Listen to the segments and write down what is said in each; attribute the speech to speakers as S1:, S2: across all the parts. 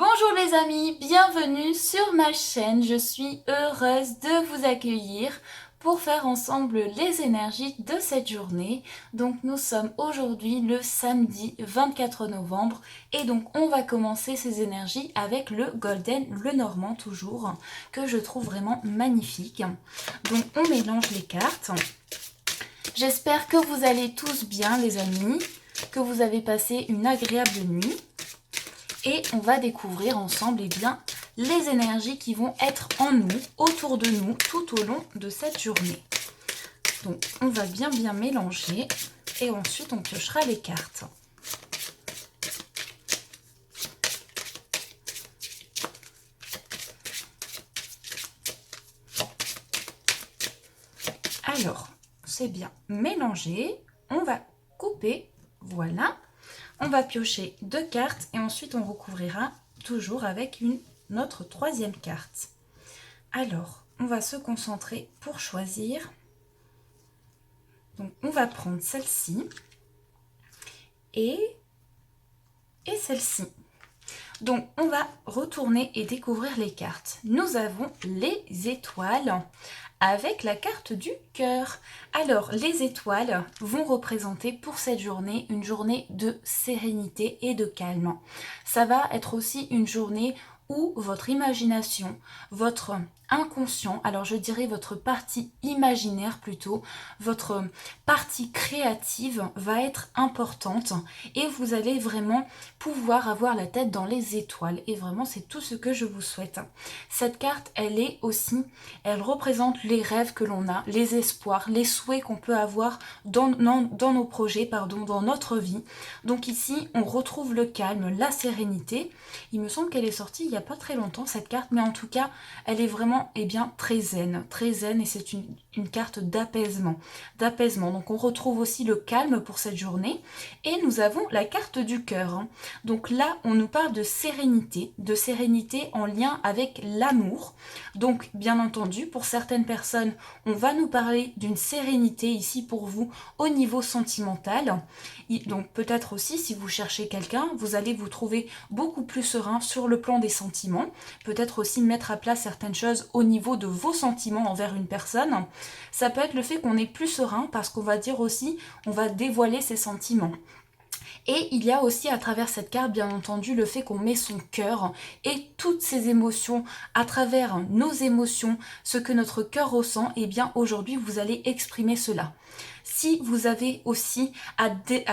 S1: Bonjour les amis, bienvenue sur ma chaîne. Je suis heureuse de vous accueillir pour faire ensemble les énergies de cette journée. Donc nous sommes aujourd'hui le samedi 24 novembre et donc on va commencer ces énergies avec le Golden, le Normand toujours, que je trouve vraiment magnifique. Donc on mélange les cartes. J'espère que vous allez tous bien les amis, que vous avez passé une agréable nuit. Et on va découvrir ensemble les énergies qui vont être en nous, autour de nous, tout au long de cette journée. Donc on va bien mélanger et ensuite on piochera les cartes. Alors, c'est bien mélangé, on va couper, voilà. On va piocher 2 cartes et ensuite on recouvrira toujours avec notre troisième carte. Alors, on va se concentrer pour choisir. Donc, on va prendre celle-ci et celle-ci. Donc, on va retourner et découvrir les cartes. Nous avons les étoiles avec la carte du cœur. Alors, les étoiles vont représenter pour cette journée une journée de sérénité et de calme. Ça va être aussi une journée où votre imagination, votre inconscient, alors je dirais votre partie imaginaire plutôt, votre partie créative va être importante et vous allez vraiment pouvoir avoir la tête dans les étoiles et vraiment c'est tout ce que je vous souhaite. Cette carte elle représente les rêves que l'on a, les espoirs, les souhaits qu'on peut avoir dans nos projets, dans notre vie. Donc ici on retrouve le calme, la sérénité. Il me semble qu'elle est sortie il n'y a pas très longtemps cette carte, mais en tout cas elle est vraiment très zen et c'est une carte d'apaisement. Donc on retrouve aussi le calme pour cette journée et nous avons la carte du cœur. Donc là on nous parle de sérénité en lien avec l'amour. Donc bien entendu pour certaines personnes on va nous parler d'une sérénité ici pour vous au niveau sentimental. Donc peut-être aussi si vous cherchez quelqu'un vous allez vous trouver beaucoup plus serein sur le plan des sentiments. Peut-être aussi mettre à plat certaines choses au niveau de vos sentiments envers une personne. Ça peut être le fait qu'on est plus serein parce qu'on va dire aussi, on va dévoiler ses sentiments. Et il y a aussi à travers cette carte, bien entendu, le fait qu'on met son cœur et toutes ses émotions à travers nos émotions, ce que notre cœur ressent, et bien aujourd'hui vous allez exprimer cela. Si vous avez aussi à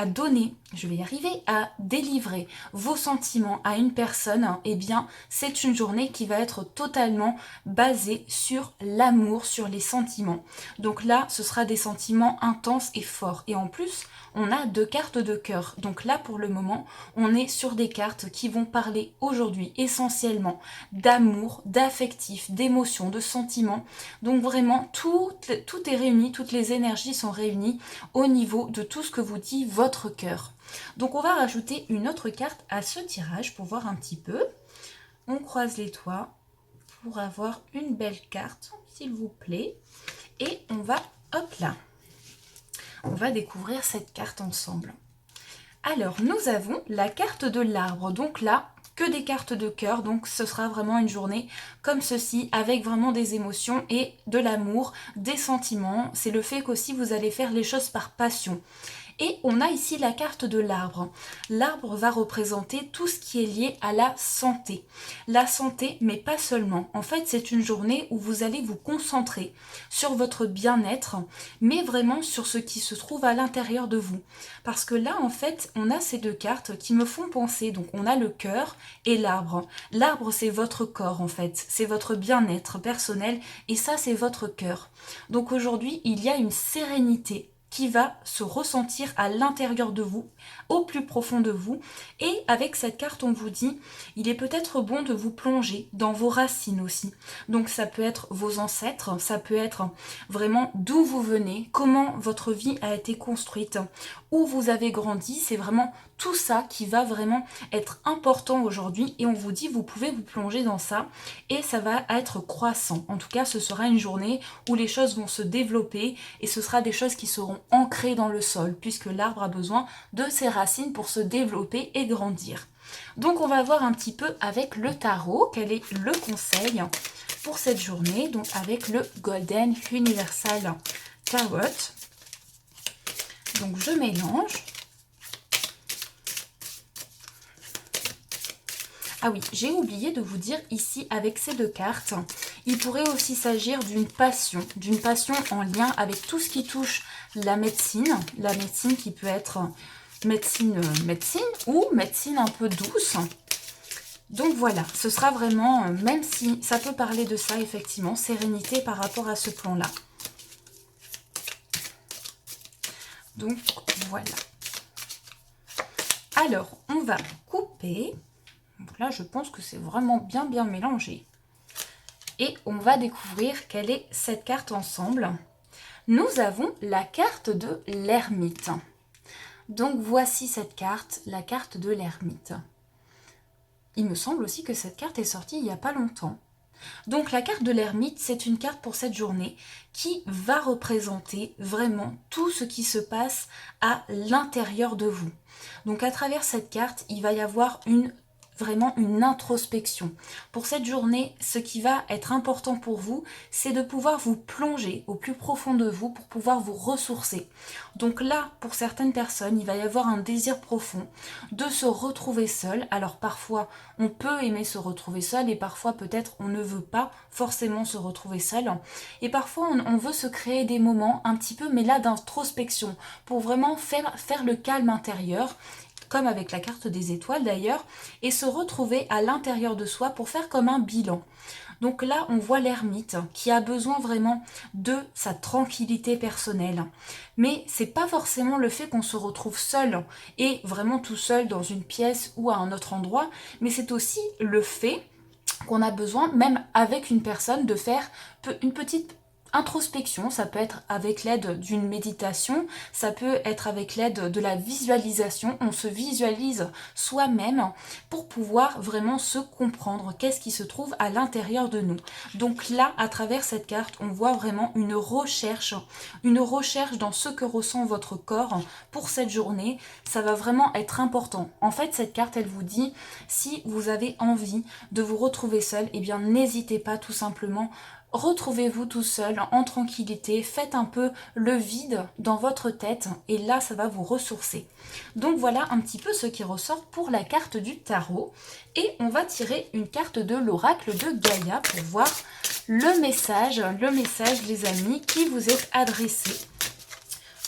S1: donner, je vais y arriver, à délivrer vos sentiments à une personne, eh bien c'est une journée qui va être totalement basée sur l'amour, sur les sentiments. Donc là, ce sera des sentiments intenses et forts. Et en plus, on a 2 cartes de cœur. Donc là, pour le moment, on est sur des cartes qui vont parler aujourd'hui essentiellement d'amour, d'affectif, d'émotion, de sentiments. Donc vraiment, tout est réuni, toutes les énergies sont réunies au niveau de tout ce que vous dit votre cœur. Donc on va rajouter une autre carte à ce tirage pour voir un petit peu. On croise les doigts pour avoir une belle carte, s'il vous plaît. Et on va, hop là, on va découvrir cette carte ensemble. Alors, nous avons la carte de l'arbre. Donc là, que des cartes de cœur. Donc ce sera vraiment une journée comme ceci, avec vraiment des émotions et de l'amour, des sentiments. C'est le fait qu'aussi vous allez faire les choses par passion. Et on a ici la carte de l'arbre. L'arbre va représenter tout ce qui est lié à la santé. La santé, mais pas seulement. En fait, c'est une journée où vous allez vous concentrer sur votre bien-être, mais vraiment sur ce qui se trouve à l'intérieur de vous. Parce que là, en fait, on a ces 2 cartes qui me font penser. Donc, on a le cœur et l'arbre. L'arbre, c'est votre corps, en fait. C'est votre bien-être personnel et ça, c'est votre cœur. Donc, aujourd'hui, il y a une sérénité qui va se ressentir à l'intérieur de vous, au plus profond de vous. Et avec cette carte, on vous dit, il est peut-être bon de vous plonger dans vos racines aussi. Donc ça peut être vos ancêtres, ça peut être vraiment d'où vous venez, comment votre vie a été construite, où vous avez grandi. C'est vraiment tout ça qui va vraiment être important aujourd'hui. Et on vous dit, vous pouvez vous plonger dans ça et ça va être croissant. En tout cas, ce sera une journée où les choses vont se développer et ce sera des choses qui seront ancrées dans le sol puisque l'arbre a besoin de ses racines pour se développer et grandir. Donc on va voir un petit peu avec le tarot, quel est le conseil pour cette journée, donc avec le Golden Universal Tarot. Donc je mélange. Ah oui, j'ai oublié de vous dire ici avec ces deux cartes, il pourrait aussi s'agir d'une passion en lien avec tout ce qui touche la médecine qui peut être médecine ou médecine un peu douce. Donc voilà, ce sera vraiment, même si ça peut parler de ça effectivement, sérénité par rapport à ce plan-là. Donc voilà. Alors, on va couper. Donc là, je pense que c'est vraiment bien mélangé. Et on va découvrir quelle est cette carte ensemble. Nous avons la carte de l'ermite. Donc voici cette carte, la carte de l'ermite. Il me semble aussi que cette carte est sortie il n'y a pas longtemps. Donc la carte de l'ermite, c'est une carte pour cette journée qui va représenter vraiment tout ce qui se passe à l'intérieur de vous. Donc à travers cette carte, il va y avoir vraiment une introspection. Pour cette journée, ce qui va être important pour vous, c'est de pouvoir vous plonger au plus profond de vous pour pouvoir vous ressourcer. Donc là, pour certaines personnes, il va y avoir un désir profond de se retrouver seul. Alors parfois, on peut aimer se retrouver seul et parfois peut-être on ne veut pas forcément se retrouver seul. Et parfois, on veut se créer des moments un petit peu, mais là d'introspection, pour vraiment faire le calme intérieur, comme avec la carte des étoiles d'ailleurs, et se retrouver à l'intérieur de soi pour faire comme un bilan. Donc là, on voit l'ermite qui a besoin vraiment de sa tranquillité personnelle. Mais c'est pas forcément le fait qu'on se retrouve seul et vraiment tout seul dans une pièce ou à un autre endroit, mais c'est aussi le fait qu'on a besoin, même avec une personne, de faire une petite introspection. Ça peut être avec l'aide d'une méditation, ça peut être avec l'aide de la visualisation. On se visualise soi-même pour pouvoir vraiment se comprendre qu'est-ce qui se trouve à l'intérieur de nous. Donc là, à travers cette carte, on voit vraiment une recherche dans ce que ressent votre corps pour cette journée. Ça va vraiment être important. En fait, cette carte, elle vous dit, si vous avez envie de vous retrouver seul, eh bien n'hésitez pas, tout simplement. Retrouvez-vous tout seul en tranquillité, faites un peu le vide dans votre tête et là ça va vous ressourcer. Donc voilà un petit peu ce qui ressort pour la carte du tarot et on va tirer une carte de l'oracle de Gaïa pour voir le message les amis qui vous est adressé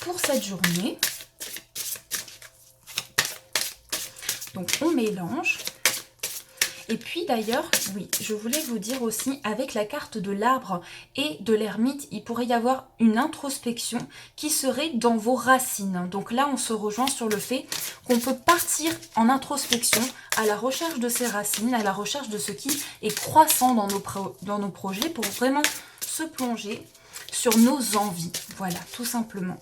S1: pour cette journée. Donc on mélange. Et puis d'ailleurs, oui, je voulais vous dire aussi, avec la carte de l'arbre et de l'ermite, il pourrait y avoir une introspection qui serait dans vos racines. Donc là, on se rejoint sur le fait qu'on peut partir en introspection à la recherche de ses racines, à la recherche de ce qui est croissant dans nos projets pour vraiment se plonger sur nos envies. Voilà, tout simplement.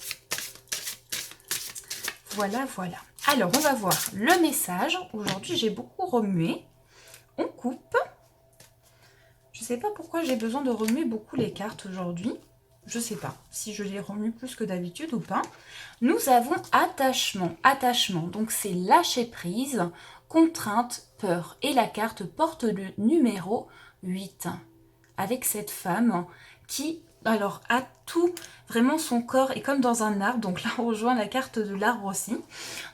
S1: Voilà. Alors, on va voir le message. Aujourd'hui, j'ai beaucoup remué. On coupe. Je ne sais pas pourquoi j'ai besoin de remuer beaucoup les cartes aujourd'hui. Je ne sais pas si je les remue plus que d'habitude ou pas. Nous avons attachement. Attachement, donc c'est lâcher prise, contrainte, peur. Et la carte porte le numéro 8. Avec cette femme qui, alors, a tout, vraiment son corps est comme dans un arbre. Donc là, on rejoint la carte de l'arbre aussi.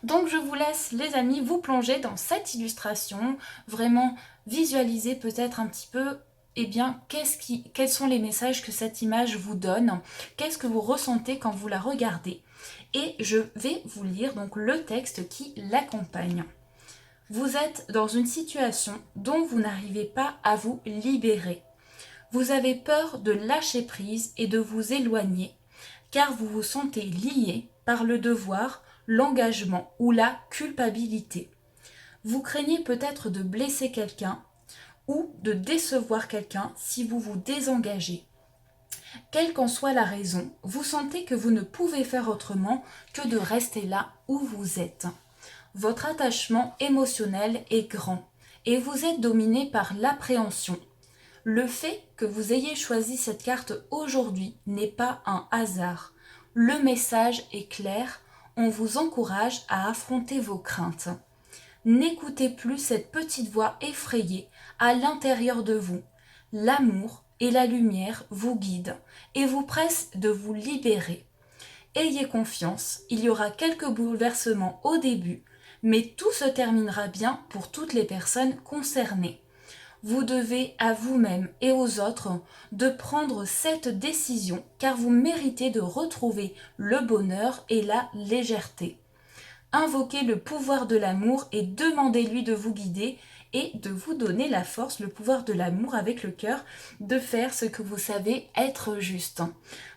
S1: Donc je vous laisse, les amis, vous plonger dans cette illustration. Vraiment visualiser peut-être un petit peu, eh bien, quels sont les messages que cette image vous donne, qu'est-ce que vous ressentez quand vous la regardez. Et je vais vous lire donc le texte qui l'accompagne. Vous êtes dans une situation dont vous n'arrivez pas à vous libérer. Vous avez peur de lâcher prise et de vous éloigner, car vous vous sentez lié par le devoir, l'engagement ou la culpabilité. Vous craignez peut-être de blesser quelqu'un ou de décevoir quelqu'un si vous vous désengagez. Quelle qu'en soit la raison, vous sentez que vous ne pouvez faire autrement que de rester là où vous êtes. Votre attachement émotionnel est grand et vous êtes dominé par l'appréhension. Le fait que vous ayez choisi cette carte aujourd'hui n'est pas un hasard. Le message est clair, on vous encourage à affronter vos craintes. N'écoutez plus cette petite voix effrayée à l'intérieur de vous. L'amour et la lumière vous guident et vous pressent de vous libérer. Ayez confiance, il y aura quelques bouleversements au début, mais tout se terminera bien pour toutes les personnes concernées. Vous devez à vous-même et aux autres de prendre cette décision car vous méritez de retrouver le bonheur et la légèreté. Invoquez le pouvoir de l'amour et demandez-lui de vous guider et de vous donner la force, le pouvoir de l'amour avec le cœur, de faire ce que vous savez être juste.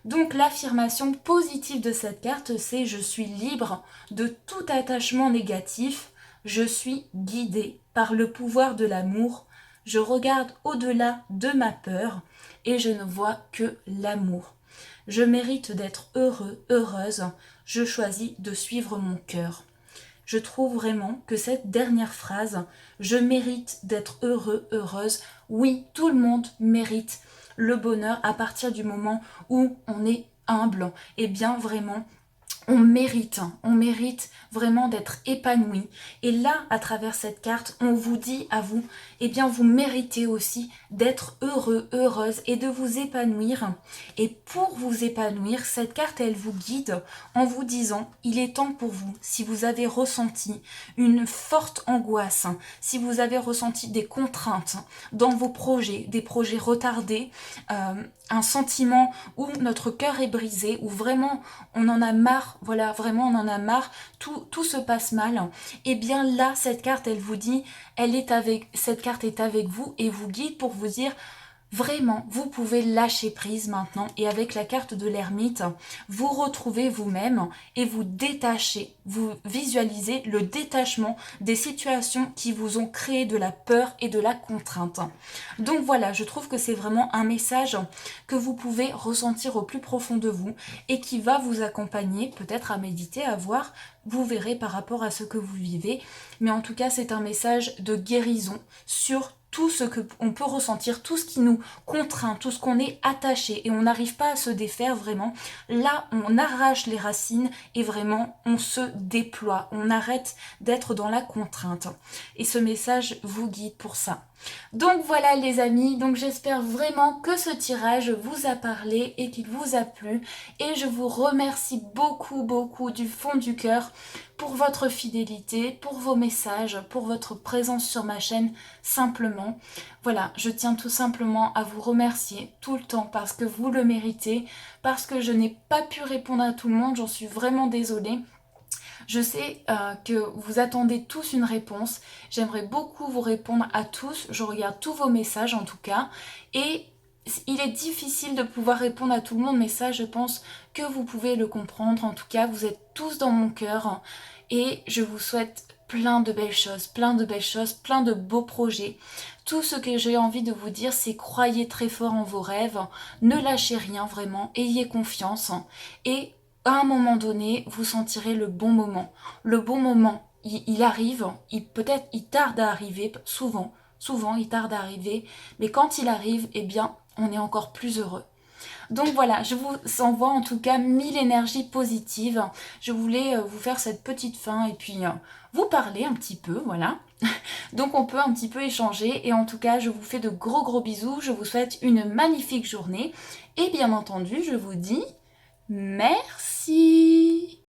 S1: Donc l'affirmation positive de cette carte, c'est je suis libre de tout attachement négatif, je suis guidée par le pouvoir de l'amour, je regarde au-delà de ma peur et je ne vois que l'amour. Je mérite d'être heureux, heureuse, je choisis de suivre mon cœur. Je trouve vraiment que cette dernière phrase, je mérite d'être heureux, heureuse, oui, tout le monde mérite le bonheur à partir du moment où on est humble. Et bien vraiment, on mérite vraiment d'être épanoui. Et là, à travers cette carte, on vous dit à vous, eh bien vous méritez aussi d'être heureux, heureuse et de vous épanouir. Et pour vous épanouir, cette carte, elle vous guide en vous disant, il est temps pour vous, si vous avez ressenti une forte angoisse, si vous avez ressenti des contraintes dans vos projets, des projets retardés, un sentiment où notre cœur est brisé, où vraiment on en a marre, voilà, vraiment on en a marre, tout se passe mal, et bien là, cette carte, elle vous dit, cette carte est avec vous et vous guide pour vous dire, vraiment, vous pouvez lâcher prise maintenant et avec la carte de l'ermite, vous retrouvez vous-même et vous détachez, vous visualisez le détachement des situations qui vous ont créé de la peur et de la contrainte. Donc voilà, je trouve que c'est vraiment un message que vous pouvez ressentir au plus profond de vous et qui va vous accompagner peut-être à méditer, à voir, vous verrez par rapport à ce que vous vivez. Mais en tout cas, c'est un message de guérison sur tout ce qu'on peut ressentir, tout ce qui nous contraint, tout ce qu'on est attaché et on n'arrive pas à se défaire vraiment. Là, on arrache les racines et vraiment, on se déploie. On arrête d'être dans la contrainte. Et ce message vous guide pour ça. Donc voilà les amis, donc j'espère vraiment que ce tirage vous a parlé et qu'il vous a plu. Et je vous remercie beaucoup du fond du cœur pour votre fidélité, pour vos messages, pour votre présence sur ma chaîne simplement. Voilà, je tiens tout simplement à vous remercier tout le temps parce que vous le méritez, parce que je n'ai pas pu répondre à tout le monde, j'en suis vraiment désolée. Je sais que vous attendez tous une réponse, j'aimerais beaucoup vous répondre à tous, je regarde tous vos messages en tout cas, et il est difficile de pouvoir répondre à tout le monde, mais ça je pense que vous pouvez le comprendre, en tout cas vous êtes tous dans mon cœur, et je vous souhaite plein de belles choses, plein de beaux projets. Tout ce que j'ai envie de vous dire, c'est croyez très fort en vos rêves, ne lâchez rien vraiment, ayez confiance, et à un moment donné, vous sentirez le bon moment. Le bon moment, il arrive, peut-être il tarde à arriver, souvent il tarde à arriver, mais quand il arrive, eh bien, on est encore plus heureux. Donc voilà, je vous envoie en tout cas 1000 énergies positives. Je voulais vous faire cette petite fin et puis vous parler un petit peu, voilà. Donc on peut un petit peu échanger et en tout cas, je vous fais de gros bisous. Je vous souhaite une magnifique journée et bien entendu, je vous dis merci.